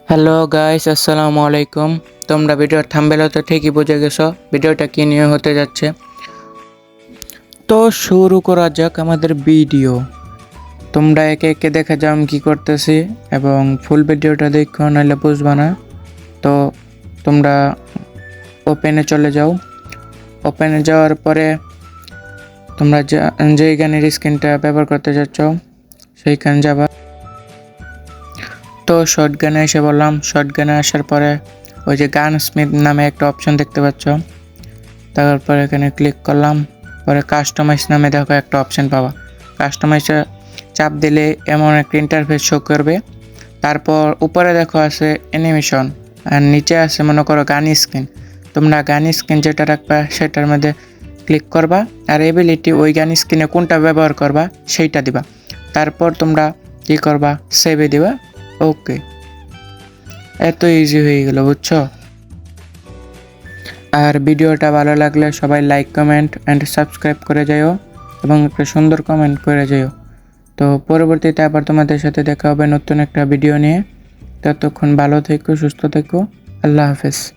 Hello guys, আসসালামু আলাইকুম। তোমরা ভিডিওর থাম্বনেলে তো ঠিকই বুঝে গেছো ভিডিওটা কি নিয়ে হতে যাচ্ছে। তো শুরু করা যাক আমাদের ভিডিও। তোমরা একে একে দেখে যাও আমি কী করতেছি এবং ফুল ভিডিওটা দেখো, নাহলে বুঝবা না। তো তোমরা ওপেনে চলে যাও। ওপেনে যাওয়ার পরে তোমরা যেই গানের স্ক্রিনটা ব্যবহার করতে যাচ্ছ সেইখানে যাবা। তো শর্ট গানে এসে বললাম, শর্ট গানে আসার পরে ওই যে গান স্মিথ নামে একটা অপশন দেখতে পাচ্ছ, তারপরে এখানে ক্লিক করলাম। পরে কাস্টমাইজ নামে দেখো একটা অপশন পাবা। কাস্টমাইজে চাপ দিলে এমন একটা ইন্টারফেস শো করবে। তারপর উপরে দেখো আছে অ্যানিমেশন, আর নিচে আছে মনে করো গান স্ক্রিন। তোমরা গান স্ক্রিন যেটা রাখবা সেটার মধ্যে ক্লিক করবা, আর এবিলিটি ওই গান স্ক্রিনে কোনটা ব্যবহার করবা সেইটা দিবা। তারপর তোমরা কী করবা, সেভে দিবা। ওকে, এত ইজি হয়ে গেল, বুঝছো? আর ভিডিওটা ভালো লাগলে সবাই লাইক, কমেন্ট অ্যান্ড সাবস্ক্রাইব করে যাও এবং একটা সুন্দর কমেন্ট করে যাও। তো পরবর্তীতে আবার তোমাদের সাথে দেখা হবে নতুন একটা ভিডিও নিয়ে। ততক্ষণ ভালো থেকো, সুস্থ থেকো। আল্লাহ হাফেজ।